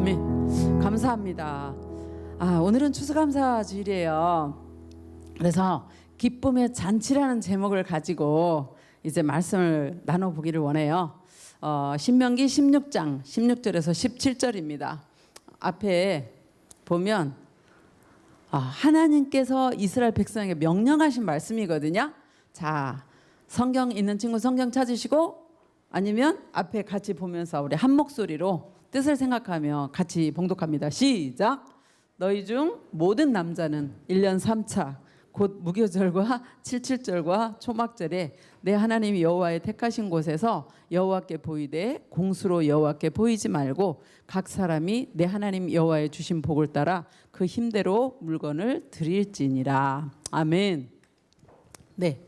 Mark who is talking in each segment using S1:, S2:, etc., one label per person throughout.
S1: 아멘. 감사합니다. 오늘은 추수감사 주일이에요. 그래서 기쁨의 잔치라는 제목을 가지고 이제 말씀을 나눠보기를 원해요. 신명기 16장 16절에서 17절입니다. 앞에 보면 하나님께서 이스라엘 백성에게 명령하신 말씀이거든요. 자, 성경 있는 친구 성경 찾으시고, 아니면 앞에 같이 보면서 우리 한 목소리로 뜻을 생각하며 같이 봉독합니다. 시작. 너희 중 모든 남자는 1년 3차 곧 무교절과 칠칠절과 초막절에 내 하나님 여호와의 택하신 곳에서 여호와께 보이되 공수로 여호와께 보이지 말고 각 사람이 내 하나님 여호와의 주신 복을 따라 그 힘대로 물건을 드릴지니라. 아멘. 네,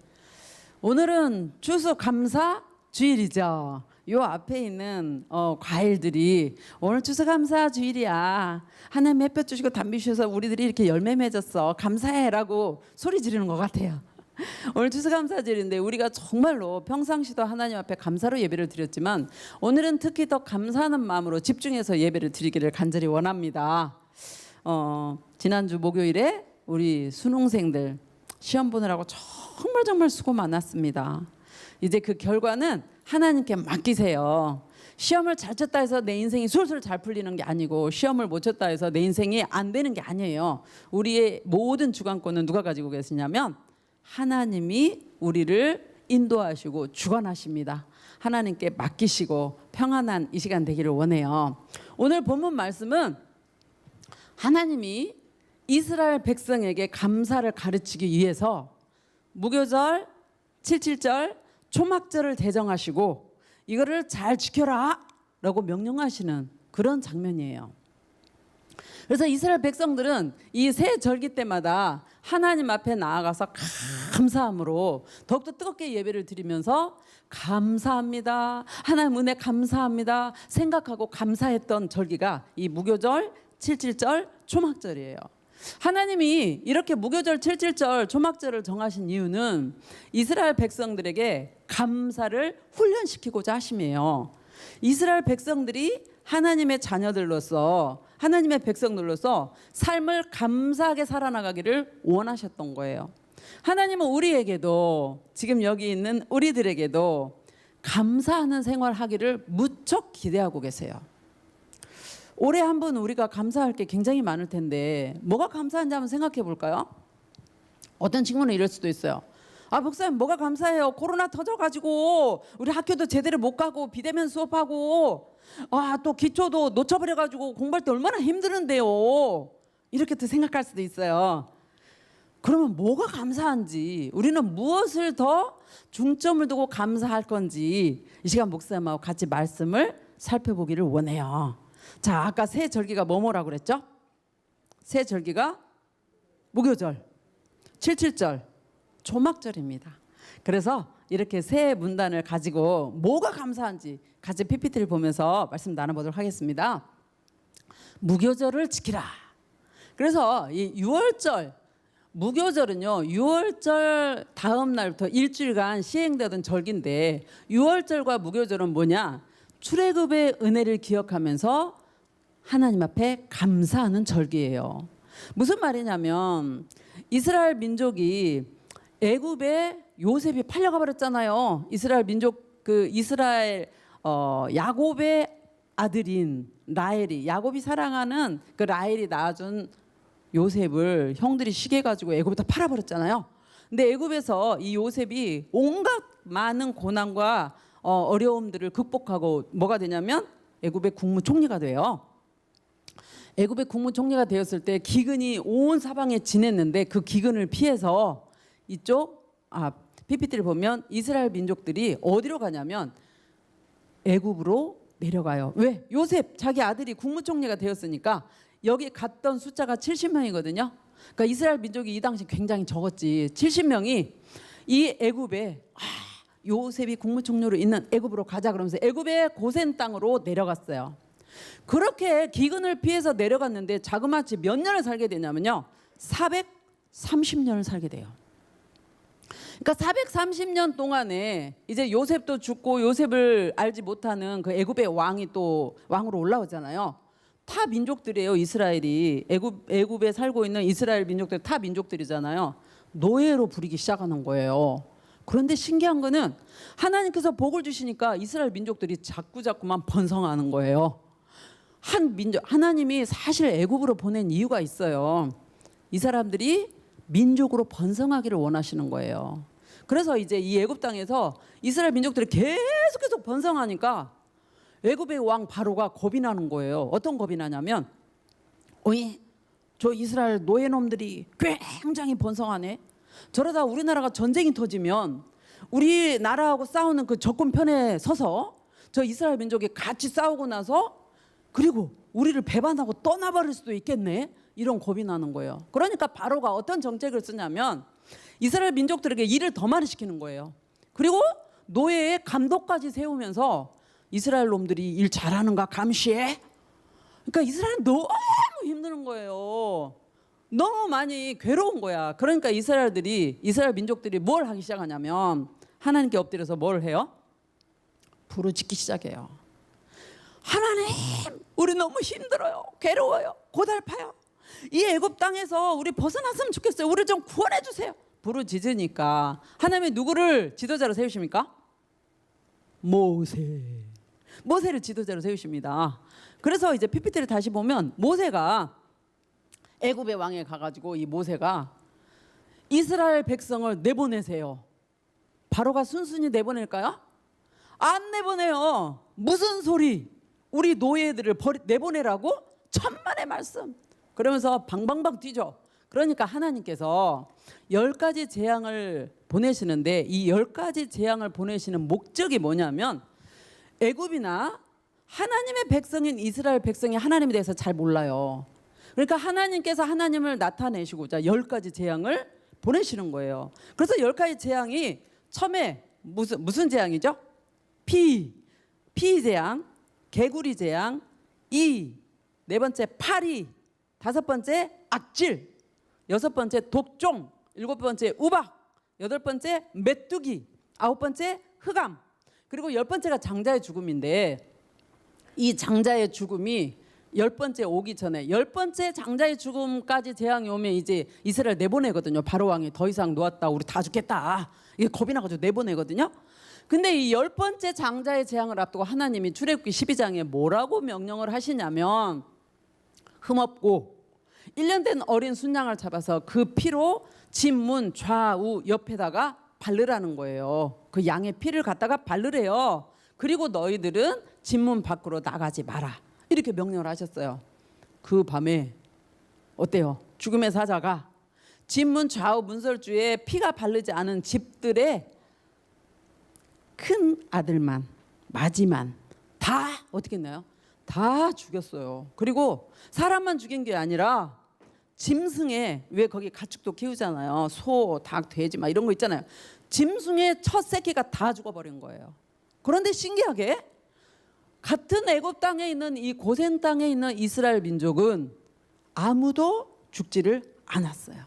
S1: 오늘은 추수감사 주일이죠. 요 앞에 있는 과일들이 오늘 추수감사 주일이야. 하나님 햇볕 주시고 담비 주셔서 우리들이 이렇게 열매 맺었어. 감사해라고 소리 지르는 것 같아요. 오늘 추수감사 주일인데 우리가 정말로 평상시도 하나님 앞에 감사로 예배를 드렸지만 오늘은 특히 더 감사하는 마음으로 집중해서 예배를 드리기를 간절히 원합니다. 지난주 목요일에 우리 수능생들 시험 보느라고 정말 수고 많았습니다. 이제 그 결과는 하나님께 맡기세요. 시험을 잘 쳤다 해서 내 인생이 술술 잘 풀리는 게 아니고, 시험을 못 쳤다 해서 내 인생이 안 되는 게 아니에요. 우리의 모든 주관권은 누가 가지고 계시냐면 하나님이 우리를 인도하시고 주관하십니다. 하나님께 맡기시고 평안한 이 시간 되기를 원해요. 오늘 본문 말씀은 하나님이 이스라엘 백성에게 감사를 가르치기 위해서 무교절, 칠칠절, 초막절을 제정하시고 이거를 잘 지켜라 라고 명령하시는 그런 장면이에요. 그래서 이스라엘 백성들은 이 새 절기 때마다 하나님 앞에 나아가서 감사함으로 더욱더 뜨겁게 예배를 드리면서 감사합니다, 하나님 은혜 감사합니다 생각하고 감사했던 절기가 이 무교절, 칠칠절, 초막절이에요. 하나님이 이렇게 무교절, 칠칠절, 초막절을 정하신 이유는 이스라엘 백성들에게 감사를 훈련시키고자 하심이에요. 이스라엘 백성들이 하나님의 자녀들로서, 하나님의 백성들로서 삶을 감사하게 살아나가기를 원하셨던 거예요. 하나님은 우리에게도, 지금 여기 있는 우리들에게도 감사하는 생활하기를 무척 기대하고 계세요. 올해 한번 우리가 감사할 게 굉장히 많을 텐데 뭐가 감사한지 한번 생각해 볼까요? 어떤 친구는 이럴 수도 있어요. 목사님 뭐가 감사해요? 코로나 터져가지고 우리 학교도 제대로 못 가고 비대면 수업하고 또 기초도 놓쳐버려가지고 공부할 때 얼마나 힘드는데요. 이렇게 또 생각할 수도 있어요. 그러면 뭐가 감사한지, 우리는 무엇을 더 중점을 두고 감사할 건지 이 시간 목사님하고 같이 말씀을 살펴보기를 원해요. 자, 아까 새 절기가 뭐라고 그랬죠? 새 절기가 무교절, 칠칠절, 초막절입니다. 그래서 이렇게 새 문단을 가지고 뭐가 감사한지 같이 PPT를 보면서 말씀 나눠보도록 하겠습니다. 무교절을 지키라. 그래서 이 6월절, 무교절은요 6월절 다음 날부터 일주일간 시행되던 절기인데, 6월절과 무교절은 뭐냐? 출애굽의 은혜를 기억하면서 하나님 앞에 감사하는 절기예요. 무슨 말이냐면 이스라엘 민족이 애굽에 요셉이 팔려가 버렸잖아요. 이스라엘 민족, 이스라엘 야곱의 아들인 라헬이, 야곱이 사랑하는 그 라헬이 낳아준 요셉을 형들이 시게 가지고 애굽에다 팔아버렸잖아요. 근데 애굽에서 이 요셉이 온갖 많은 고난과 어려움들을 극복하고 뭐가 되냐면 애굽의 국무총리가 돼요. 애굽의 국무총리가 되었을 때 기근이 온 사방에 지냈는데 그 기근을 피해서 이쪽 PPT를 보면 이스라엘 민족들이 어디로 가냐면 애굽으로 내려가요. 왜? 요셉 자기 아들이 국무총리가 되었으니까. 여기 갔던 숫자가 70명이거든요. 그러니까 이스라엘 민족이 이 당시 굉장히 적었지. 70명이 이 애굽에 요셉이 국무총리로 있는 애굽으로 가자 그러면서 애굽의 고센 땅으로 내려갔어요. 그렇게 기근을 피해서 내려갔는데 자그마치 몇 년을 살게 되냐면요 430년을 살게 돼요. 그러니까 430년 동안에 이제 요셉도 죽고 요셉을 알지 못하는 그 애굽의 왕이 또 왕으로 올라오잖아요. 타 민족들이에요. 이스라엘이 애굽에 살고 있는 이스라엘 민족들 타 민족들이잖아요. 노예로 부리기 시작하는 거예요. 그런데 신기한 거는 하나님께서 복을 주시니까 이스라엘 민족들이 자꾸만 번성하는 거예요. 하나님이 사실 애굽으로 보낸 이유가 있어요. 이 사람들이 민족으로 번성하기를 원하시는 거예요. 그래서 이제 이 애굽 땅에서 이스라엘 민족들이 계속 번성하니까 애굽의 왕 바로가 겁이 나는 거예요. 어떤 겁이 나냐면, 어이, 저 이스라엘 노예놈들이 굉장히 번성하네. 저러다 우리나라가 전쟁이 터지면 우리나라하고 싸우는 그 적군 편에 서서 저 이스라엘 민족이 같이 싸우고 나서 그리고 우리를 배반하고 떠나버릴 수도 있겠네. 이런 겁이 나는 거예요. 그러니까 바로가 어떤 정책을 쓰냐면 이스라엘 민족들에게 일을 더 많이 시키는 거예요. 그리고 노예의 감독까지 세우면서 이스라엘 놈들이 일 잘하는가 감시해. 그러니까 이스라엘은 너무 힘드는 거예요. 너무 많이 괴로운 거야. 그러니까 이스라엘 민족들이 뭘 하기 시작하냐면 하나님께 엎드려서 뭘 해요? 부르짖기 시작해요. 하나님, 우리 너무 힘들어요. 괴로워요. 고달파요. 이 애굽 땅에서 우리 벗어났으면 좋겠어요. 우리 좀 구원해 주세요. 부르짖으니까 하나님이 누구를 지도자로 세우십니까? 모세를 지도자로 세우십니다. 그래서 이제 PPT를 다시 보면 모세가 애굽의 왕에 가가지고 이 모세가 이스라엘 백성을 내보내세요. 바로가 순순히 내보낼까요? 안 내보내요. 무슨 소리? 우리 노예들을 내보내라고? 천만의 말씀. 그러면서 방방방 뛰죠. 그러니까 하나님께서 10가지 재앙을 보내시는데 이 10가지 재앙을 보내시는 목적이 뭐냐면 애굽이나 하나님의 백성인 이스라엘 백성이 하나님에 대해서 잘 몰라요. 그러니까 하나님께서 하나님을 나타내시고자 10가지 재앙을 보내시는 거예요. 그래서 10가지 재앙이 처음에 무슨 재앙이죠? 피 재앙, 개구리 재앙, 네 번째 파리, 5번째 악질, 6번째 독종, 7번째 우박, 8번째 메뚜기, 9번째 흑암, 그리고 10번째가 장자의 죽음인데 이 장자의 죽음이 10번째 오기 전에 10번째 장자의 죽음까지 재앙이 오면 이제 이스라엘 내보내거든요. 바로 왕이 더 이상 놓았다. 우리 다 죽겠다. 이게 겁이 나가지고 내보내거든요. 근데 이 10번째 장자의 재앙을 앞두고 하나님이 출애굽기 12장에 뭐라고 명령을 하시냐면 흠없고 1년 된 어린 순양을 잡아서 그 피로 집 문 좌우 옆에다가 바르라는 거예요. 그 양의 피를 갖다가 바르래요. 그리고 너희들은 집 문 밖으로 나가지 마라. 이렇게 명령을 하셨어요. 그 밤에 어때요? 죽음의 사자가 집 문 좌우 문설주에 피가 바르지 않은 집들의 큰 아들만 마지만 다 어떻게 했나요? 다 죽였어요. 그리고 사람만 죽인 게 아니라 짐승에 왜 거기 가축도 키우잖아요. 소, 닭, 돼지 막 이런 거 있잖아요. 짐승의 첫 새끼가 다 죽어버린 거예요. 그런데 신기하게 같은 애굽 땅에 있는 이 고센 땅에 있는 이스라엘 민족은 아무도 죽지를 않았어요.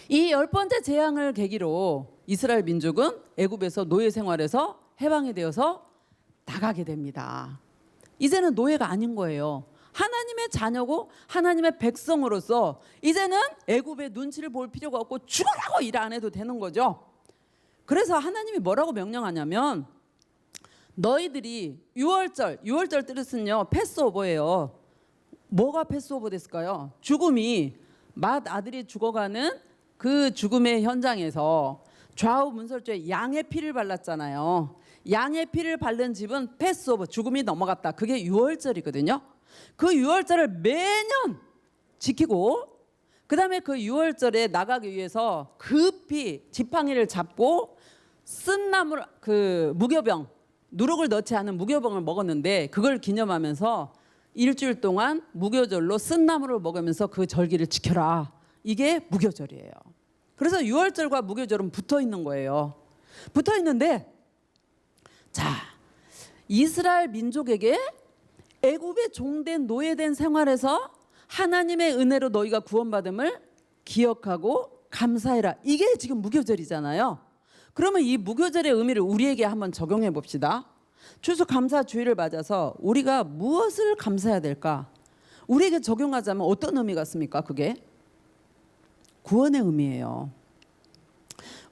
S1: 이 10번째 재앙을 계기로 이스라엘 민족은 애굽에서 노예 생활에서 해방이 되어서 나가게 됩니다. 이제는 노예가 아닌 거예요. 하나님의 자녀고 하나님의 백성으로서 이제는 애굽의 눈치를 볼 필요가 없고 죽으라고 일 안 해도 되는 거죠. 그래서 하나님이 뭐라고 명령하냐면 너희들이 6월절 뜻은요 패스오버예요. 뭐가 패스오버 됐을까요? 죽음이 맏아들이 죽어가는 그 죽음의 현장에서 좌우 문설주에 양의 피를 발랐잖아요. 양의 피를 바른 집은 패스오버, 죽음이 넘어갔다. 그게 6월절이거든요. 그 6월절을 매년 지키고 그 다음에 그 6월절에 나가기 위해서 급히 지팡이를 잡고 쓴 나물 그 무교병, 누룩을 넣지 않은 무교병을 먹었는데 그걸 기념하면서 일주일 동안 무교절로 쓴 나물을 먹으면서 그 절기를 지켜라. 이게 무교절이에요. 그래서 6월절과 무교절은 붙어 있는 거예요. 붙어 있는데 자, 이스라엘 민족에게 애굽의 종된 노예된 생활에서 하나님의 은혜로 너희가 구원받음을 기억하고 감사해라. 이게 지금 무교절이잖아요. 그러면 이 무교절의 의미를 우리에게 한번 적용해 봅시다. 추수감사주의를 맞아서 우리가 무엇을 감사해야 될까? 우리에게 적용하자면 어떤 의미가 있습니까? 그게 구원의 의미예요.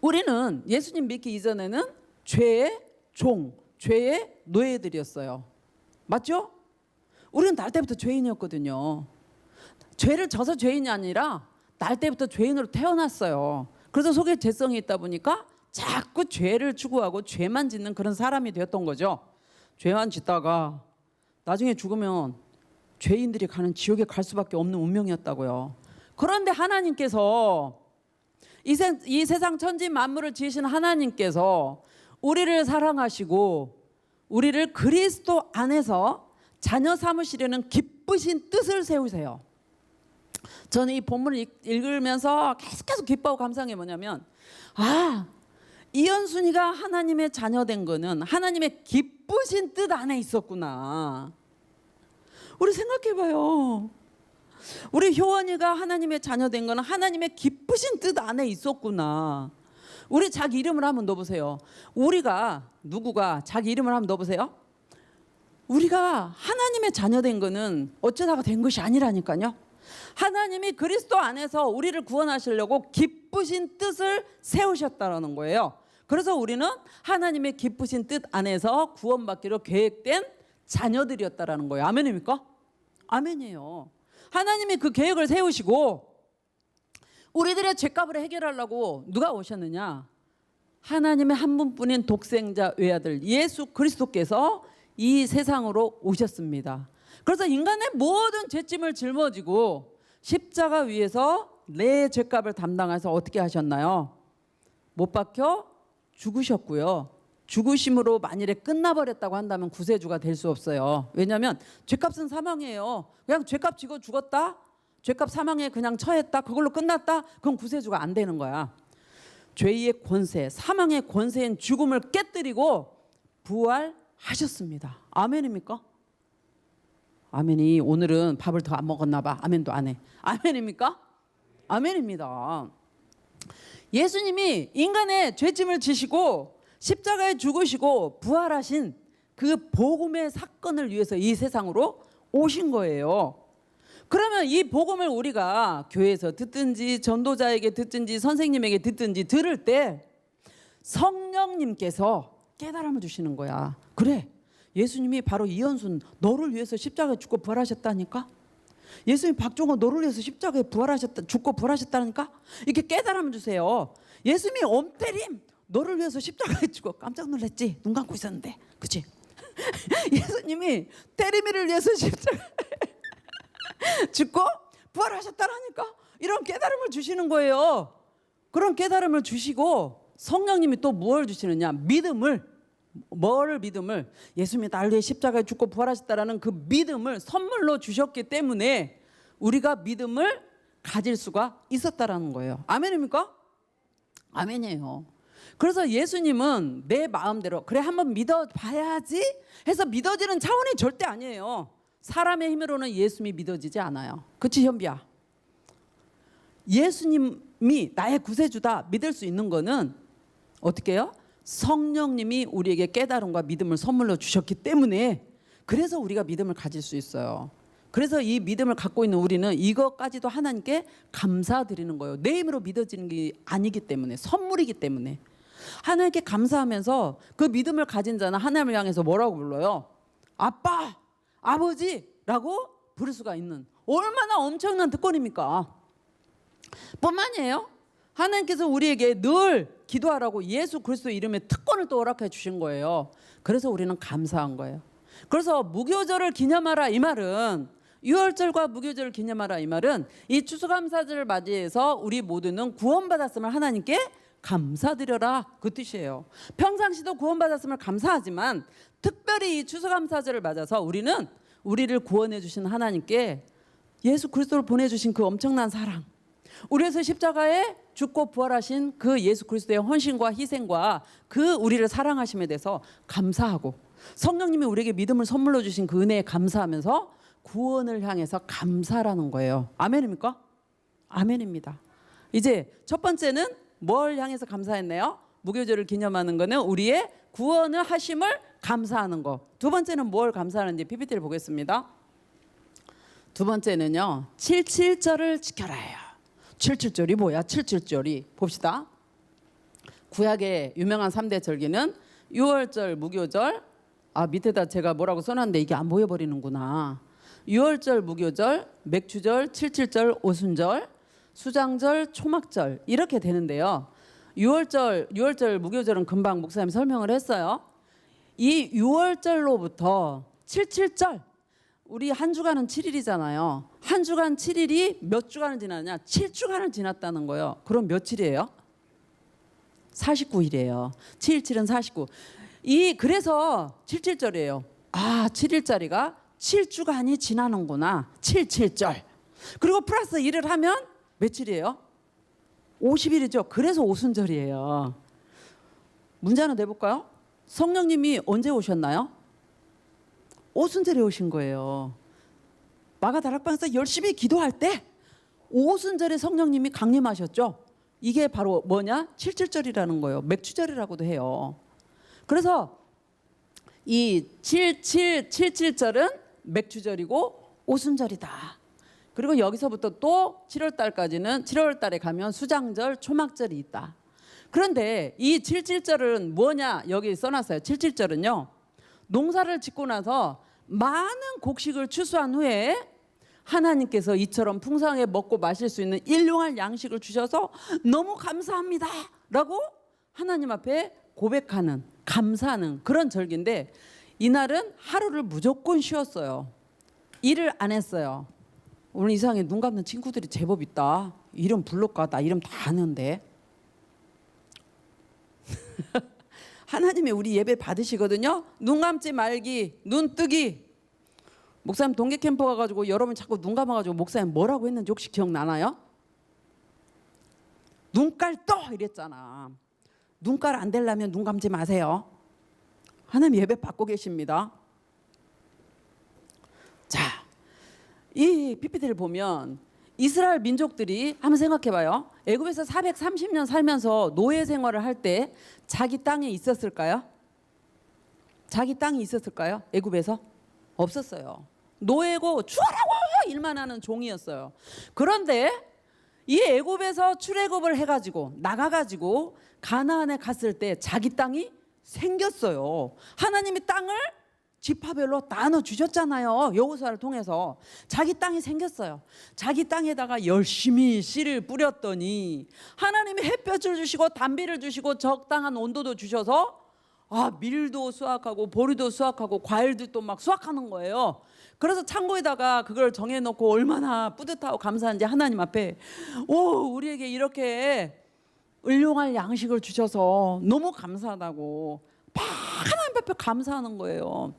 S1: 우리는 예수님 믿기 이전에는 죄의 종, 죄의 노예들이었어요. 맞죠? 우리는 날 때부터 죄인이었거든요. 죄를 져서 죄인이 아니라 날 때부터 죄인으로 태어났어요. 그래서 속에 죄성이 있다 보니까 자꾸 죄를 추구하고 죄만 짓는 그런 사람이 되었던 거죠. 죄만 짓다가 나중에 죽으면 죄인들이 가는 지옥에 갈 수밖에 없는 운명이었다고요. 그런데 하나님께서 이 세상 천지 만물을 지으신 하나님께서 우리를 사랑하시고 우리를 그리스도 안에서 자녀 삼으시려는 기쁘신 뜻을 세우세요. 저는 이 본문을 읽으면서 계속 기뻐하고 감사한 게 뭐냐면, 이현순이가 하나님의 자녀된 거는 하나님의 기쁘신 뜻 안에 있었구나. 우리 생각해봐요. 우리 효원이가 하나님의 자녀된 거는 하나님의 기쁘신 뜻 안에 있었구나. 우리 자기 이름을 한번 넣어보세요. 누구가 자기 이름을 한번 넣어보세요. 우리가 하나님의 자녀된 거는 어쩌다가 된 것이 아니라니까요. 하나님이 그리스도 안에서 우리를 구원하시려고 기쁘신 뜻을 세우셨다는 거예요. 그래서 우리는 하나님의 기쁘신 뜻 안에서 구원받기로 계획된 자녀들이었다라는 거예요. 아멘입니까? 아멘이에요. 하나님이 그 계획을 세우시고 우리들의 죄값을 해결하려고 누가 오셨느냐? 하나님의 한 분뿐인 독생자 외아들 예수 그리스도께서 이 세상으로 오셨습니다. 그래서 인간의 모든 죄짐을 짊어지고 십자가 위에서 내 죄값을 담당해서 어떻게 하셨나요? 못 박혀 죽으셨고요. 죽으심으로 만일에 끝나버렸다고 한다면 구세주가 될 수 없어요. 왜냐하면 죄값은 사망이에요. 그냥 죄값 지고 죽었다? 죄값 사망에 그냥 처했다? 그걸로 끝났다? 그럼 구세주가 안 되는 거야. 죄의 권세, 사망의 권세인 죽음을 깨뜨리고 부활하셨습니다. 아멘입니까? 아멘이 오늘은 밥을 더 안 먹었나 봐. 아멘도 안 해. 아멘입니까? 아멘입니다. 예수님이 인간의 죄짐을 지시고 십자가에 죽으시고 부활하신 그 복음의 사건을 위해서 이 세상으로 오신 거예요. 그러면 이 복음을 우리가 교회에서 듣든지 전도자에게 듣든지 선생님에게 듣든지 들을 때 성령님께서 깨달음을 주시는 거야. 그래, 예수님이 바로 이현순 너를 위해서 십자가에 죽고 부활하셨다니까? 예수님 박종호 너를 위해서 십자가에 죽고 부활하셨다니까? 이렇게 깨달음을 주세요. 예수님이 엄태림 너를 위해서 십자가에 죽고 깜짝 놀랐지? 눈 감고 있었는데, 그치? 예수님이 태림이를 위해서 십자가에 죽고 부활하셨다라니까? 이런 깨달음을 주시는 거예요. 그런 깨달음을 주시고 성령님이 또 뭘 주시느냐? 믿음을. 예수님이 날 위해 십자가에 죽고 부활하셨다라는 그 믿음을 선물로 주셨기 때문에 우리가 믿음을 가질 수가 있었다라는 거예요. 아멘입니까? 아멘이에요. 그래서 예수님은 내 마음대로 그래 한번 믿어봐야지 해서 믿어지는 차원이 절대 아니에요. 사람의 힘으로는 예수님이 믿어지지 않아요. 그치 현비야? 예수님이 나의 구세주다 믿을 수 있는 거는 어떻게 해요? 성령님이 우리에게 깨달음과 믿음을 선물로 주셨기 때문에 그래서 우리가 믿음을 가질 수 있어요. 그래서 이 믿음을 갖고 있는 우리는 이것까지도 하나님께 감사드리는 거예요. 내 힘으로 믿어지는 게 아니기 때문에, 선물이기 때문에. 하나님께 감사하면서 그 믿음을 가진 자는 하나님을 향해서 뭐라고 불러요? 아빠, 아버지라고 부를 수가 있는, 얼마나 엄청난 특권입니까? 뿐만이에요. 하나님께서 우리에게 늘 기도하라고 예수 그리스도 이름의 특권을 또 허락해 주신 거예요. 그래서 우리는 감사한 거예요. 그래서 무교절을 기념하라 이 말은, 유월절과 무교절을 기념하라 이 말은 이 추수감사절을 맞이해서 우리 모두는 구원받았음을 하나님께 감사드려라 그 뜻이에요. 평상시도 구원받았음을 감사하지만 특별히 이 추수감사절을 맞아서 우리는 우리를 구원해 주신 하나님께 예수 그리스도를 보내주신 그 엄청난 사랑, 우리에서 십자가에 죽고 부활하신 그 예수 그리스도의 헌신과 희생과 그 우리를 사랑하심에 대해서 감사하고, 성령님이 우리에게 믿음을 선물로 주신 그 은혜에 감사하면서 구원을 향해서 감사라는 거예요. 아멘입니까? 아멘입니다. 이제 첫 번째는 뭘 향해서 감사했네요? 무교절을 기념하는 거는 우리의 구원을 하심을 감사하는 거. 두 번째는 뭘 감사하는지 PPT를 보겠습니다. 두 번째는요. 77절을 지켜라예요. 77절이 뭐야? 77절이 봅시다. 구약의 유명한 3대 절기는 유월절, 무교절. 밑에다 제가 뭐라고 써놨는데 이게 안 보여버리는구나. 유월절, 무교절, 맥주절, 77절, 오순절, 수장절, 초막절 이렇게 되는데요. 유월절, 무교절은 금방 목사님 설명을 했어요. 이 유월절로부터 77절, 우리 한 주간은 7일이잖아요. 한 주간 7일이 몇 주간을 지났냐? 7주간을 지났다는 거예요. 그럼 며칠이에요? 49일이에요. 7일은 49. 그래서 77절이에요. 7일짜리가 7주간이 지나는구나. 77절. 그리고 플러스 1을 하면 며칠이에요? 50일이죠. 그래서 오순절이에요. 문제 하나 내볼까요? 성령님이 언제 오셨나요? 오순절에 오신 거예요. 마가다락방에서 열심히 기도할 때 오순절에 성령님이 강림하셨죠. 이게 바로 뭐냐? 77절이라는 거예요. 맥주절이라고도 해요. 그래서 이 77절은 맥주절이고 오순절이다. 그리고 여기서부터 또 7월달까지는 7월달에 가면 수장절, 초막절이 있다. 그런데 이 77절은 뭐냐? 여기 써놨어요. 77절은요. 농사를 짓고 나서 많은 곡식을 추수한 후에 하나님께서 이처럼 풍성하게 먹고 마실 수 있는 일용할 양식을 주셔서 너무 감사합니다 라고 하나님 앞에 고백하는, 감사하는 그런 절기인데, 이날은 하루를 무조건 쉬었어요. 일을 안 했어요. 오늘 이상하게 눈 감는 친구들이 제법 있다. 이름 부를까? 나 이름 다 아는데. 하나님이 우리 예배 받으시거든요. 눈 감지 말기, 눈 뜨기. 목사님 동계 캠프 가가지고 여러분 자꾸 눈 감아가지고 목사님 뭐라고 했는지 혹시 기억나나요? 눈깔 떠 이랬잖아. 눈깔 안 되려면 눈 감지 마세요. 하나님 예배 받고 계십니다. 자, 이 PPT를 보면 이스라엘 민족들이 한번 생각해봐요. 애굽에서 430년 살면서 노예 생활을 할 때 자기 땅에 있었을까요? 자기 땅이 있었을까요? 애굽에서? 없었어요. 노예고 죽으라고 일만 하는 종이었어요. 그런데 이 애굽에서 출애굽을 해가지고 나가가지고 가나안에 갔을 때 자기 땅이 생겼어요. 하나님이 땅을 지파별로 나눠 주셨잖아요. 여호수아를 통해서 자기 땅이 생겼어요. 자기 땅에다가 열심히 씨를 뿌렸더니 하나님이 햇볕을 주시고 단비를 주시고 적당한 온도도 주셔서 밀도 수확하고 보리도 수확하고 과일도 막 수확하는 거예요. 그래서 창고에다가 그걸 정해놓고 얼마나 뿌듯하고 감사한지 하나님 앞에 우리에게 이렇게 일용할 양식을 주셔서 너무 감사하다고 막 하나님 앞에 감사하는 거예요.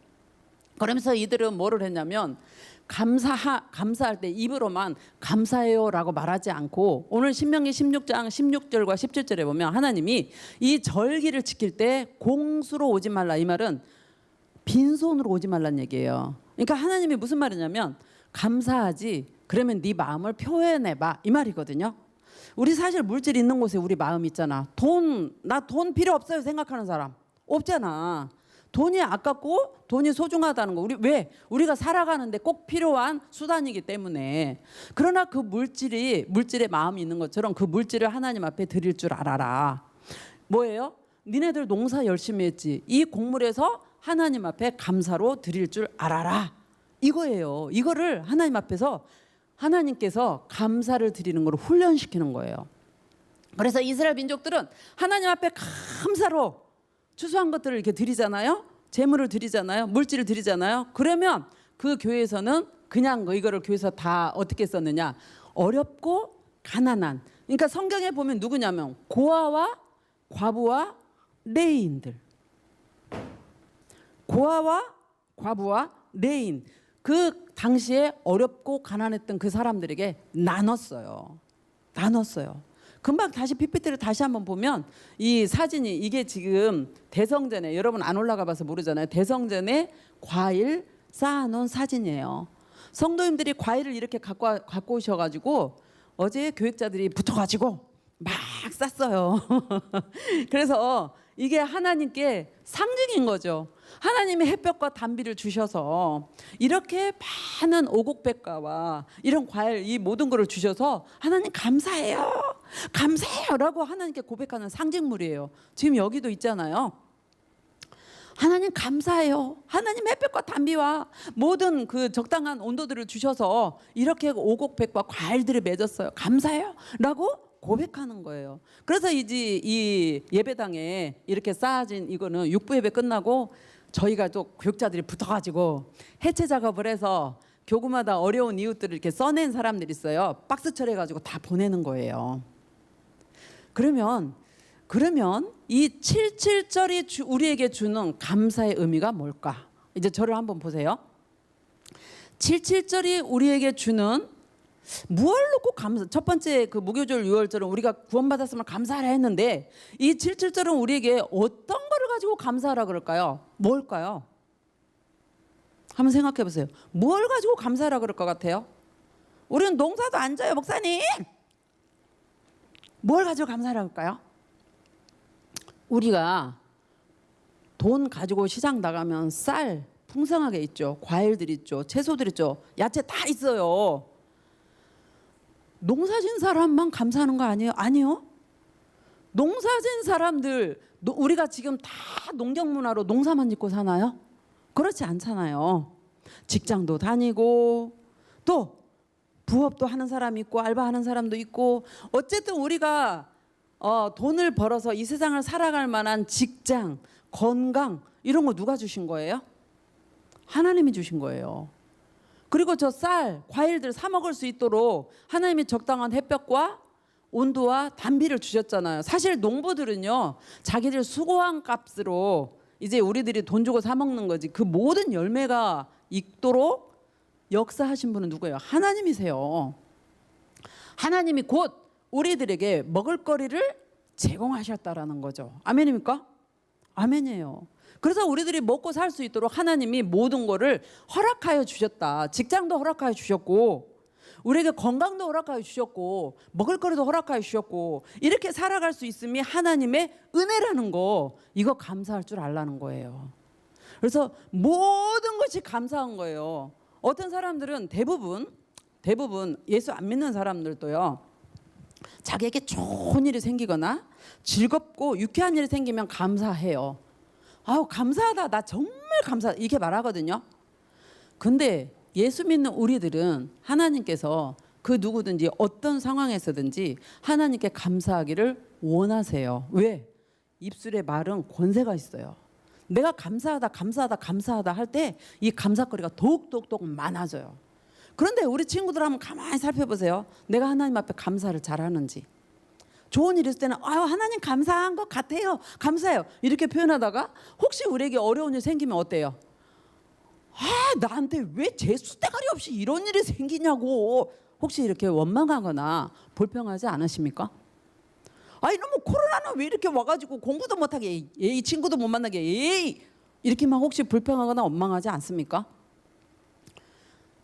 S1: 그러면서 이들은 뭐를 했냐면 감사할 때 입으로만 감사해요라고 말하지 않고, 오늘 신명기 16장 16절과 17절에 보면 하나님이 이 절기를 지킬 때 공수로 오지 말라, 이 말은 빈손으로 오지 말란 얘기예요. 그러니까 하나님이 무슨 말이냐면 감사하지, 그러면 네 마음을 표현해봐 이 말이거든요. 우리 사실 물질 있는 곳에 우리 마음 있잖아. 나 돈 필요 없어요 생각하는 사람 없잖아. 돈이 아깝고 돈이 소중하다는 거. 우리가 살아가는데 꼭 필요한 수단이기 때문에. 그러나 그 물질에 마음이 있는 것처럼 그 물질을 하나님 앞에 드릴 줄 알아라. 뭐예요? 니네들 농사 열심히 했지. 이 곡물에서 하나님 앞에 감사로 드릴 줄 알아라. 이거예요. 이거를 하나님 앞에서 하나님께서 감사를 드리는 걸 훈련시키는 거예요. 그래서 이스라엘 민족들은 하나님 앞에 감사로 추수한 것들을 이렇게 드리잖아요. 재물을 드리잖아요. 물질을 드리잖아요. 그러면 그 교회에서는 그냥 이거를 교회에서 다 어떻게 썼느냐? 어렵고 가난한. 그러니까 성경에 보면 누구냐면 고아와 과부와 레인들. 고아와 과부와 레인. 그 당시에 어렵고 가난했던 그 사람들에게 나눴어요. 금방 다시 PPT를 다시 한번 보면 이 사진이, 이게 지금 대성전에, 여러분 안 올라가 봐서 모르잖아요. 대성전에 과일 쌓아놓은 사진이에요. 성도님들이 과일을 이렇게 갖고 오셔가지고 어제 교육자들이 붙어가지고 막 쌌어요. 그래서 이게 하나님께 상징인 거죠. 하나님이 햇볕과 단비를 주셔서 이렇게 많은 오곡백과와 이런 과일 이 모든 것을 주셔서 하나님 감사해요. 감사해요라고 하나님께 고백하는 상징물이에요. 지금 여기도 있잖아요. 하나님 감사해요. 하나님 햇볕과 단비와 모든 그 적당한 온도들을 주셔서 이렇게 오곡백과 과일들을 맺었어요. 감사해요. 라고 고백하는 거예요. 그래서 이제 이 예배당에 이렇게 쌓아진 이거는 육부 예배 끝나고 저희가 또 교육자들이 붙어가지고 해체 작업을 해서 교구마다 어려운 이웃들을 이렇게 써낸 사람들이 있어요. 박스 처리해가지고 다 보내는 거예요. 그러면 이 77절이 우리에게 주는 감사의 의미가 뭘까? 이제 저를 한번 보세요. 77절이 우리에게 주는 무엇을 놓고 감사? 첫 번째 그 무교절 유월절은 우리가 구원받았음을 감사하라 했는데 이 77절은 우리에게 어떤 거를 가지고 감사하라 그럴까요? 뭘까요? 한번 생각해 보세요. 뭘 가지고 감사하라 그럴 것 같아요? 우리는 농사도 안 져요, 목사님. 뭘 가지고 감사하라 그럴까요? 우리가 돈 가지고 시장 나가면 쌀 풍성하게 있죠. 과일들 있죠. 채소들 있죠. 야채 다 있어요. 농사진 사람만 감사하는 거 아니에요? 아니요. 농사진 사람들 우리가 지금 다 농경 문화로 농사만 짓고 사나요? 그렇지 않잖아요. 직장도 다니고 또 부업도 하는 사람이 있고 알바하는 사람도 있고 어쨌든 우리가 돈을 벌어서 이 세상을 살아갈 만한 직장, 건강 이런 거 누가 주신 거예요? 하나님이 주신 거예요. 그리고 저 쌀, 과일들 사 먹을 수 있도록 하나님이 적당한 햇볕과 온도와 단비를 주셨잖아요. 사실 농부들은요, 자기들 수고한 값으로 이제 우리들이 돈 주고 사 먹는 거지. 그 모든 열매가 있도록 역사하신 분은 누구예요? 하나님이세요. 하나님이 곧 우리들에게 먹을거리를 제공하셨다라는 거죠. 아멘입니까? 아멘이에요. 그래서 우리들이 먹고 살 수 있도록 하나님이 모든 거를 허락하여 주셨다. 직장도 허락하여 주셨고 우리에게 건강도 허락하여 주셨고 먹을거리도 허락하여 주셨고 이렇게 살아갈 수 있음이 하나님의 은혜라는 거 이거 감사할 줄 알라는 거예요. 그래서 모든 것이 감사한 거예요. 어떤 사람들은 대부분 예수 안 믿는 사람들도요. 자기에게 좋은 일이 생기거나 즐겁고 유쾌한 일이 생기면 감사해요. 아우 감사하다 나 정말 감사하다 이렇게 말하거든요. 근데 예수 믿는 우리들은 하나님께서 그 누구든지 어떤 상황에서든지 하나님께 감사하기를 원하세요. 왜? 입술에 말은 권세가 있어요. 내가 감사하다 할 때 이 감사거리가 더욱 많아져요. 그런데 우리 친구들 한번 가만히 살펴보세요. 내가 하나님 앞에 감사를 잘하는지. 좋은 일 있을 때는 아유 하나님 감사한 것 같아요. 감사해요. 이렇게 표현하다가 혹시 우리에게 어려운 일 생기면 어때요? 아 나한테 왜 재수대가리 없이 이런 일이 생기냐고 혹시 이렇게 원망하거나 불평하지 않으십니까? 아 이놈의 코로나는 왜 이렇게 와가지고 공부도 못하게 이 친구도 못 만나게 이렇게만 혹시 불평하거나 원망하지 않습니까?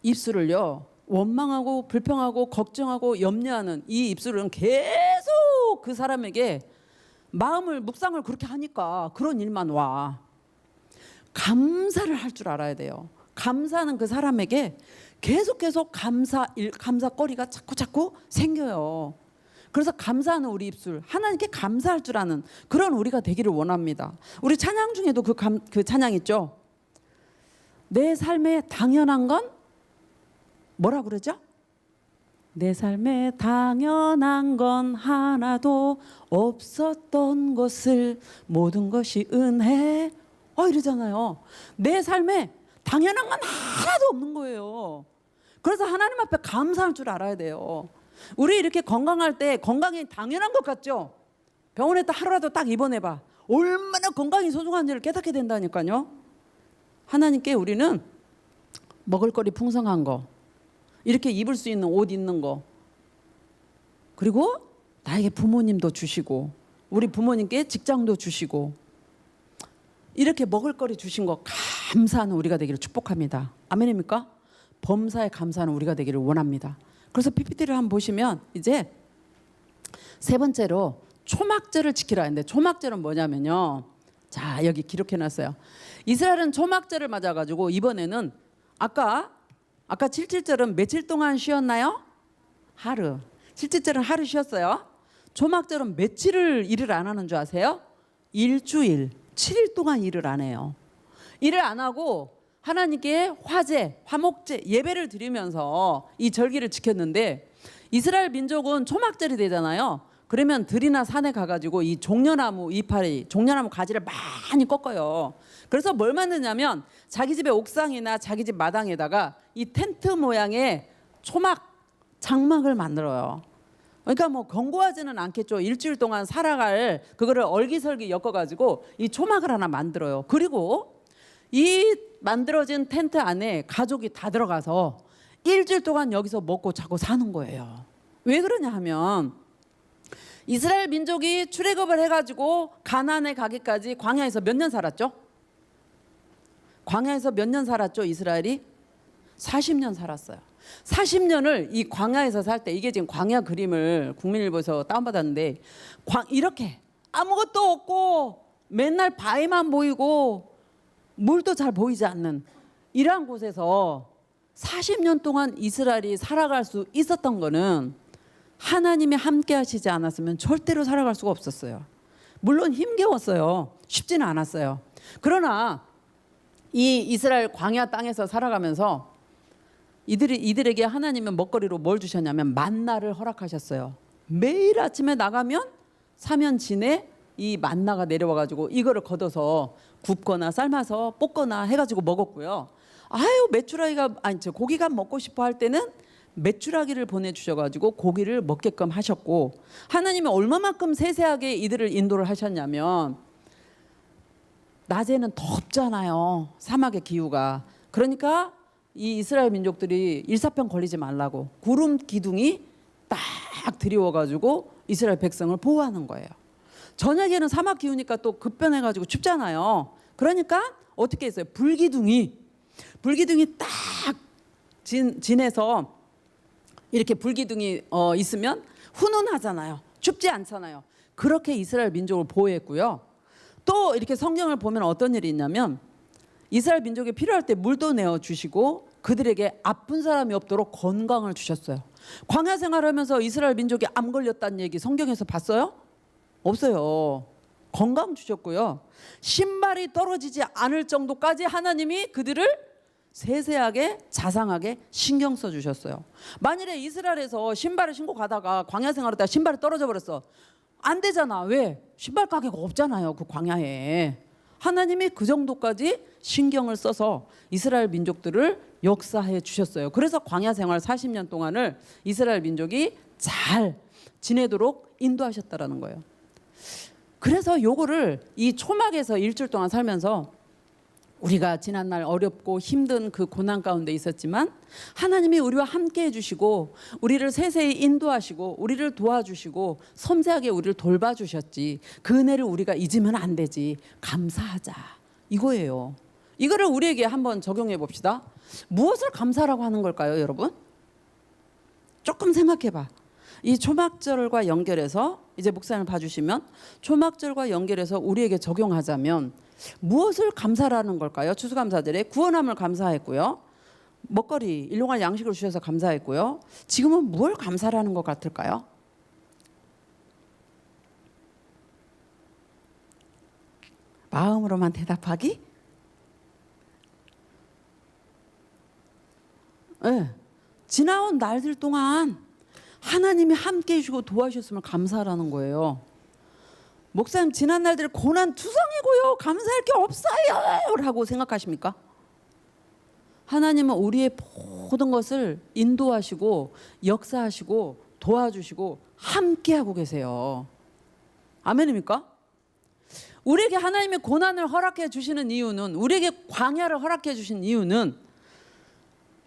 S1: 입술을요 원망하고 불평하고 걱정하고 염려하는 이 입술은 계속 그 사람에게 마음을 묵상을 그렇게 하니까 그런 일만 와. 감사를 할 줄 알아야 돼요. 감사하는 그 사람에게 계속 감사거리가 자꾸 생겨요. 그래서 감사하는 우리 입술 하나님께 감사할 줄 아는 그런 우리가 되기를 원합니다. 우리 찬양 중에도 그 찬양 있죠. 내 삶에 당연한 건 뭐라 그러죠? 내 삶에 당연한 건 하나도 없었던 것을 모든 것이 은혜 이러잖아요. 내 삶에 당연한 건 하나도 없는 거예요. 그래서 하나님 앞에 감사할 줄 알아야 돼요. 우리 이렇게 건강할 때 건강이 당연한 것 같죠? 병원에 딱 하루라도 딱 입원해봐. 얼마나 건강이 소중한지를 깨닫게 된다니까요. 하나님께 우리는 먹을거리 풍성한 거 이렇게 입을 수 있는 옷 있는 거 그리고 나에게 부모님도 주시고 우리 부모님께 직장도 주시고 이렇게 먹을거리 주신 거 감사하는 우리가 되기를 축복합니다. 아멘입니까? 범사에 감사하는 우리가 되기를 원합니다. 그래서 PPT를 한번 보시면 이제 세 번째로 초막절을 지키라 했는데 초막절은 뭐냐면요. 자, 여기 기록해놨어요. 이스라엘은 초막절을 맞아가지고 이번에는 아까 77절은 며칠 동안 쉬었나요? 하루. 77절은 하루 쉬었어요. 초막절은 며칠을 일을 안 하는 줄 아세요? 일주일, 7일 동안 일을 안 해요. 일을 안 하고 하나님께 화제, 화목제, 예배를 드리면서 이 절기를 지켰는데 이스라엘 민족은 초막절이 되잖아요. 그러면 들이나 산에 가가지고 이 종려나무 이파리, 종려나무 가지를 많이 꺾어요. 그래서 뭘 만드냐면 자기 집의 옥상이나 자기 집 마당에다가 이 텐트 모양의 초막, 장막을 만들어요. 그러니까 뭐 견고하지는 않겠죠. 일주일 동안 살아갈 그거를 얼기설기 엮어가지고 이 초막을 하나 만들어요. 그리고 이 만들어진 텐트 안에 가족이 다 들어가서 일주일 동안 여기서 먹고 자고 사는 거예요. 왜 그러냐 하면 이스라엘 민족이 출애굽을 해가지고 가나안에 가기까지 광야에서 몇 년 살았죠? 광야에서 몇 년 살았죠? 이스라엘이 40년 살았어요. 40년을 이 광야에서 살 때, 이게 지금 광야 그림을 국민일보에서 다운받았는데 이렇게 아무것도 없고 맨날 바위만 보이고 물도 잘 보이지 않는 이러한 곳에서 40년 동안 이스라엘이 살아갈 수 있었던 거는 하나님이 함께 하시지 않았으면 절대로 살아갈 수가 없었어요. 물론 힘겨웠어요. 쉽지는 않았어요. 그러나 이 이스라엘 광야 땅에서 살아가면서 이들에게 하나님은 먹거리로 뭘 주셨냐면 만나를 허락하셨어요. 매일 아침에 나가면 사면진에 이 만나가 내려와가지고 이거를 걷어서 굽거나 삶아서 볶거나 해가지고 먹었고요. 아유 메추라기가 고기가 먹고 싶어 할 때는 메추라기를 보내주셔가지고 고기를 먹게끔 하셨고, 하나님이 얼마만큼 세세하게 이들을 인도를 하셨냐면 낮에는 덥잖아요. 사막의 기후가. 그러니까 이 이스라엘 민족들이 일사병 걸리지 말라고 구름 기둥이 딱 드리워가지고 이스라엘 백성을 보호하는 거예요. 저녁에는 사막 기후니까 또 급변해가지고 춥잖아요. 그러니까 어떻게 했어요? 불기둥이 딱 진해서 이렇게 불기둥이 있으면 훈훈하잖아요. 춥지 않잖아요. 그렇게 이스라엘 민족을 보호했고요. 또 이렇게 성경을 보면 어떤 일이 있냐면 이스라엘 민족이 필요할 때 물도 내어주시고 그들에게 아픈 사람이 없도록 건강을 주셨어요. 광야 생활하면서 이스라엘 민족이 암 걸렸다는 얘기 성경에서 봤어요? 없어요. 건강 주셨고요. 신발이 떨어지지 않을 정도까지 하나님이 그들을 세세하게 자상하게 신경 써주셨어요. 만일에 이스라엘에서 신발을 신고 가다가 광야 생활하다가 신발이 떨어져 버렸어. 안 되잖아. 왜? 신발 가게가 없잖아요. 그 광야에. 하나님이 그 정도까지 신경을 써서 이스라엘 민족들을 역사해 주셨어요. 그래서 광야 생활 40년 동안을 이스라엘 민족이 잘 지내도록 인도하셨다라는 거예요. 그래서 요거를 이 초막에서 일주일 동안 살면서 우리가 지난날 어렵고 힘든 그 고난 가운데 있었지만 하나님이 우리와 함께 해주시고 우리를 세세히 인도하시고 우리를 도와주시고 섬세하게 우리를 돌봐주셨지. 그 은혜를 우리가 잊으면 안 되지. 감사하자. 이거예요. 이거를 우리에게 한번 적용해 봅시다. 무엇을 감사라고 하는 걸까요, 여러분? 조금 생각해 봐. 이 초막절과 연결해서 이제 목사님 봐주시면 초막절과 연결해서 우리에게 적용하자면 무엇을 감사라는 걸까요? 추수감사절에 구원함을 감사했고요. 먹거리, 일용할 양식을 주셔서 감사했고요. 지금은 뭘 감사라는 것 같을까요? 마음으로만 대답하기? 네. 지나온 날들 동안 하나님이 함께 해주시고 도와주셨으면 감사라는 거예요. 목사님 지난 날들 고난 투성이고요. 감사할 게 없어요. 라고 생각하십니까? 하나님은 우리의 모든 것을 인도하시고 역사하시고 도와주시고 함께하고 계세요. 아멘입니까? 우리에게 하나님이 고난을 허락해 주시는 이유는, 우리에게 광야를 허락해 주신 이유는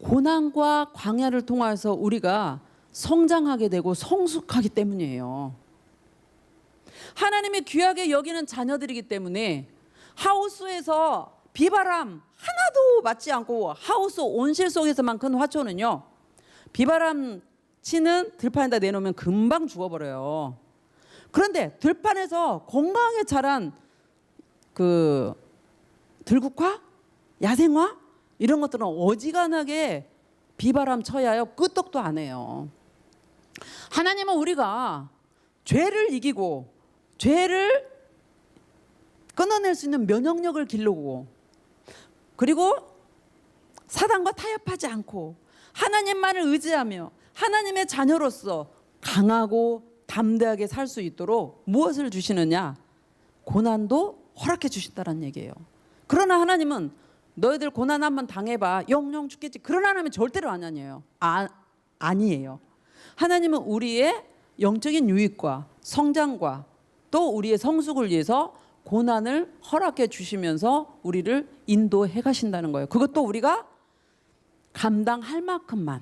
S1: 고난과 광야를 통해서 우리가 성장하게 되고 성숙하기 때문이에요. 하나님이 귀하게 여기는 자녀들이기 때문에 하우스에서 비바람 하나도 맞지 않고 하우스 온실 속에서만 큰 화초는요, 비바람 치는 들판에다 내놓으면 금방 죽어버려요. 그런데 들판에서 건강하게 자란 그 들국화, 야생화 이런 것들은 어지간하게 비바람 쳐야요 끄떡도 안 해요. 하나님은 우리가 죄를 이기고 죄를 끊어낼 수 있는 면역력을 기르고 그리고 사단과 타협하지 않고 하나님만을 의지하며 하나님의 자녀로서 강하고 담대하게 살 수 있도록 무엇을 주시느냐? 고난도 허락해 주신다는 얘기예요. 그러나 하나님은 너희들 고난 한번 당해봐 영영 죽겠지 그런 하나님은 절대로 아니에요. 아니에요. 하나님은 우리의 영적인 유익과 성장과 또 우리의 성숙을 위해서 고난을 허락해 주시면서 우리를 인도해 가신다는 거예요. 그것도 우리가 감당할 만큼만,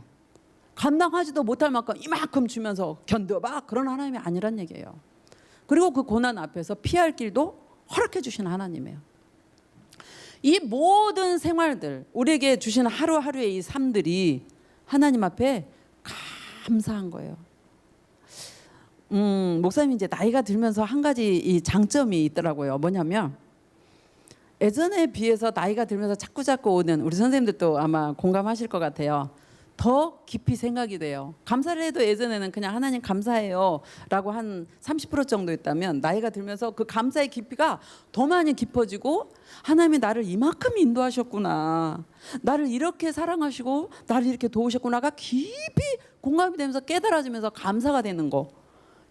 S1: 감당하지도 못할 만큼 이만큼 주면서 견뎌봐 그런 하나님이 아니란 얘기예요. 그리고 그 고난 앞에서 피할 길도 허락해 주시는 하나님이에요. 이 모든 생활들 우리에게 주시는 하루하루의 이 삶들이 하나님 앞에 감사한 거예요. 목사님이 이제 나이가 들면서 한 가지 이 장점이 있더라고요. 뭐냐면 예전에 비해서 나이가 들면서 자꾸 오는 우리 선생님들도 아마 공감하실 것 같아요. 더 깊이 생각이 돼요. 감사를 해도 예전에는 그냥 하나님 감사해요 라고 한 30% 정도 있다면 나이가 들면서 그 감사의 깊이가 더 많이 깊어지고 하나님이 나를 이만큼 인도하셨구나, 나를 이렇게 사랑하시고 나를 이렇게 도우셨구나가 깊이 공감이 되면서 깨달아지면서 감사가 되는 거,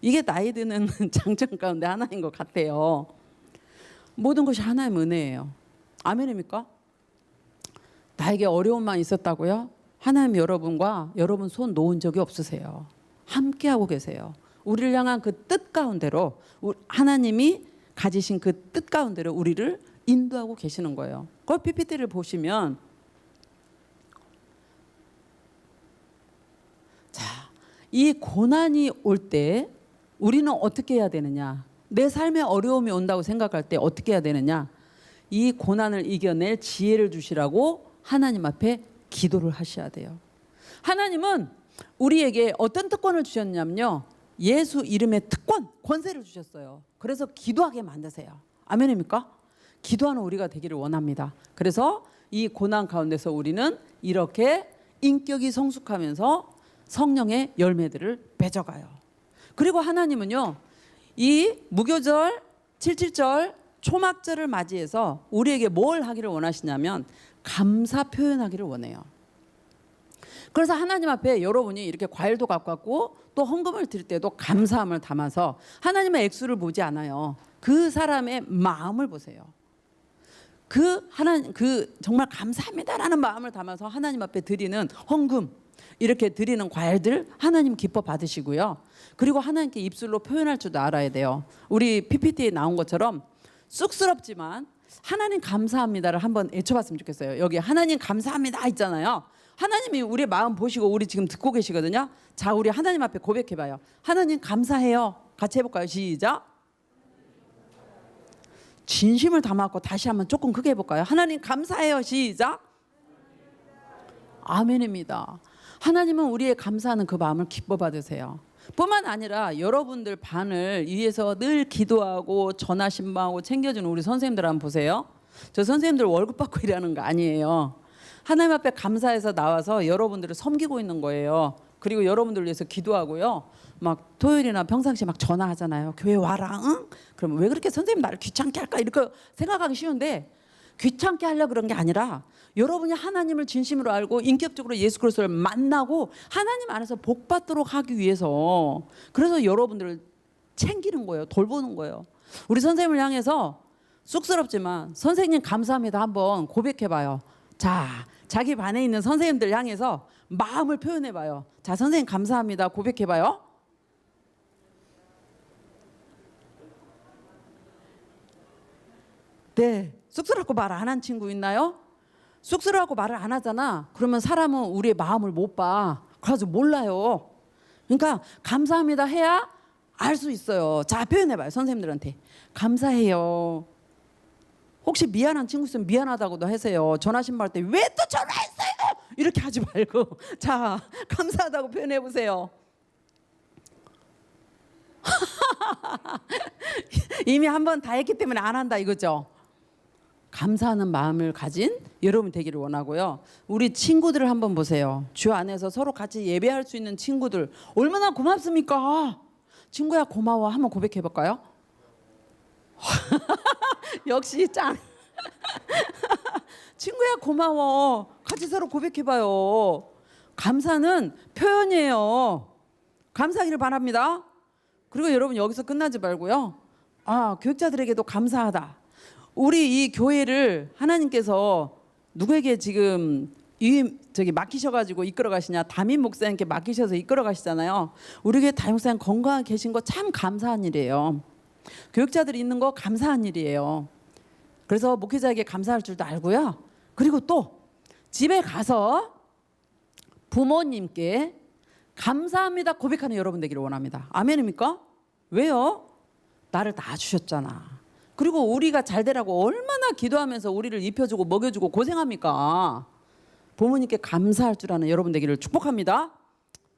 S1: 이게 나이 드는 장점 가운데 하나인 것 같아요. 모든 것이 하나님의 은혜예요. 아멘입니까? 나에게 어려움만 있었다고요? 하나님 여러분과 여러분 손 놓은 적이 없으세요. 함께하고 계세요. 우리를 향한 그 뜻 가운데로 하나님이 가지신 그 뜻 가운데로 우리를 인도하고 계시는 거예요. 그 PPT를 보시면 자, 이 고난이 올 때 우리는 어떻게 해야 되느냐? 내 삶에 어려움이 온다고 생각할 때 어떻게 해야 되느냐? 이 고난을 이겨낼 지혜를 주시라고 하나님 앞에 기도를 하셔야 돼요. 하나님은 우리에게 어떤 특권을 주셨냐면요, 예수 이름의 특권, 권세를 주셨어요. 그래서 기도하게 만드세요. 아멘입니까? 기도하는 우리가 되기를 원합니다. 그래서 이 고난 가운데서 우리는 이렇게 인격이 성숙하면서 성령의 열매들을 맺어가요. 그리고 하나님은요, 이 무교절, 77절, 초막절을 맞이해서 우리에게 뭘 하기를 원하시냐면 감사 표현하기를 원해요. 그래서 하나님 앞에 여러분이 이렇게 과일도 갖고 왔고 또 헌금을 드릴 때도 감사함을 담아서 하나님의 액수를 보지 않아요. 그 사람의 마음을 보세요. 그 정말 감사합니다라는 마음을 담아서 하나님 앞에 드리는 헌금, 이렇게 드리는 과일들 하나님 기뻐 받으시고요. 그리고 하나님께 입술로 표현할 줄도 알아야 돼요. 우리 PPT에 나온 것처럼 쑥스럽지만 하나님 감사합니다를 한번 외쳐봤으면 좋겠어요. 여기 하나님 감사합니다 있잖아요. 하나님이 우리의 마음 보시고 우리 지금 듣고 계시거든요. 자, 우리 하나님 앞에 고백해봐요. 하나님 감사해요. 같이 해볼까요? 시작. 진심을 담았고 다시 한번 조금 크게 해볼까요? 하나님 감사해요. 시작. 아멘입니다. 하나님은 우리의 감사하는 그 마음을 기뻐 받으세요. 뿐만 아니라 여러분들 반을 위해서 늘 기도하고 전화 신방하고 챙겨주는 우리 선생님들 한번 보세요. 저 선생님들 월급 받고 일하는 거 아니에요. 하나님 앞에 감사해서 나와서 여러분들을 섬기고 있는 거예요. 그리고 여러분들 위해서 기도하고요. 막 토요일이나 평상시에 막 전화하잖아요. 교회 와라. 응? 그러면 왜 그렇게 선생님 나를 귀찮게 할까 이렇게 생각하기 쉬운데, 귀찮게 하려고 그런 게 아니라 여러분이 하나님을 진심으로 알고 인격적으로 예수 그리스도를 만나고 하나님 안에서 복 받도록 하기 위해서, 그래서 여러분들을 챙기는 거예요. 돌보는 거예요. 우리 선생님을 향해서 쑥스럽지만 선생님 감사합니다 한번 고백해봐요. 자, 자기 반에 있는 선생님들 향해서 마음을 표현해봐요. 자, 선생님 감사합니다 고백해봐요. 네, 쑥스럽고 말 안 한 친구 있나요? 쑥스러워하고 말을 안 하잖아. 그러면 사람은 우리의 마음을 못 봐. 그래서 몰라요. 그러니까 감사합니다 해야 알 수 있어요. 자, 표현해봐요. 선생님들한테 감사해요. 혹시 미안한 친구 있으면 미안하다고도 하세요. 전화 신고할 때 왜 또 전화했어요? 이렇게 하지 말고 자, 감사하다고 표현해보세요. 이미 한 번 다 했기 때문에 안 한다 이거죠. 감사하는 마음을 가진 여러분 되기를 원하고요. 우리 친구들을 한번 보세요. 주 안에서 서로 같이 예배할 수 있는 친구들 얼마나 고맙습니까? 친구야 고마워 한번 고백해 볼까요? 역시 짱. 친구야 고마워 같이 서로 고백해 봐요. 감사는 표현이에요. 감사하기를 바랍니다. 그리고 여러분 여기서 끝나지 말고요. 교육자들에게도 감사하다. 우리 이 교회를 하나님께서 누구에게 지금 맡기셔가지고 이끌어 가시냐? 담임 목사님께 맡기셔서 이끌어 가시잖아요. 우리 교회 담임 목사님 건강하게 계신 거 참 감사한 일이에요. 교육자들이 있는 거 감사한 일이에요. 그래서 목회자에게 감사할 줄도 알고요. 그리고 또 집에 가서 부모님께 감사합니다 고백하는 여러분 되기를 원합니다. 아멘입니까? 왜요? 나를 낳아주셨잖아. 그리고 우리가 잘 되라고 얼마나 기도하면서 우리를 입혀주고 먹여주고 고생합니까? 부모님께 감사할 줄 아는 여러분 되기를 축복합니다.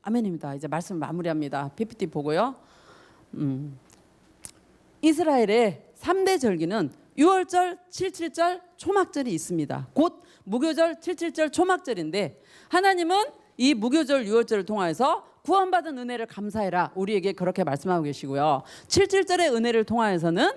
S1: 아멘입니다. 이제 말씀 마무리합니다. PPT 보고요. 이스라엘의 3대 절기는 6월절, 77절, 초막절이 있습니다. 곧 무교절, 77절, 초막절인데 하나님은 이 무교절, 6월절을 통하여서 구원받은 은혜를 감사해라 우리에게 그렇게 말씀하고 계시고요. 77절의 은혜를 통하여서는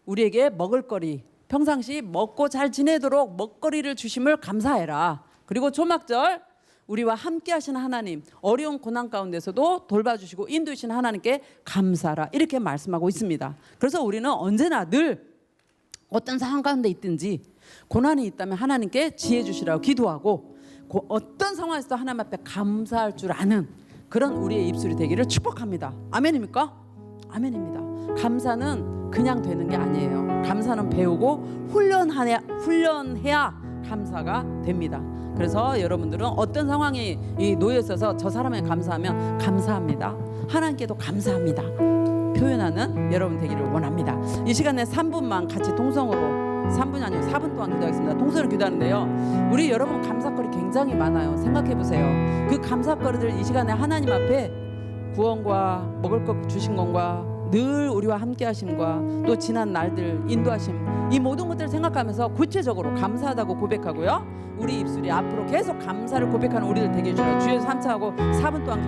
S1: 우리에게 먹을거리 평상시 먹고 잘 지내도록 먹거리를 주심을 감사해라. 그리고 초막절 우리와 함께 하시는 하나님 어려운 고난 가운데서도 돌봐주시고 인도하시는 하나님께 감사하라 이렇게 말씀하고 있습니다. 그래서 우리는 언제나 늘 어떤 상황 가운데 있든지 고난이 있다면 하나님께 지혜 주시라고 기도하고 어떤 상황에서도 하나님 앞에 감사할 줄 아는 그런 우리의 입술이 되기를 축복합니다. 아멘입니까? 아멘입니다. 감사는 그냥 되는 게 아니에요. 감사는 배우고 훈련해야 감사가 됩니다. 그래서 여러분들은 어떤 상황이 놓여 있어서 저 사람에게 감사하면 감사합니다. 하나님께도 감사합니다. 표현하는 여러분 되기를 원합니다. 이 시간에 3분만 같이 통성으로 3분이 아니고 4분 동안 기도하겠습니다. 통성으로 기도하는데요. 우리 여러분 감사거리 굉장히 많아요. 생각해 보세요. 그 감사거리들 이 시간에 하나님 앞에 구원과 먹을 것 주신 것과 늘 우리와 함께 하심과 또 지난 날들 인도하심 이 모든 것들을 생각하면서 구체적으로 감사하다고 고백하고요. 우리 입술이 앞으로 계속 감사를 고백하는 우리들 되게 해주세요. 주여 3차하고 4분 동안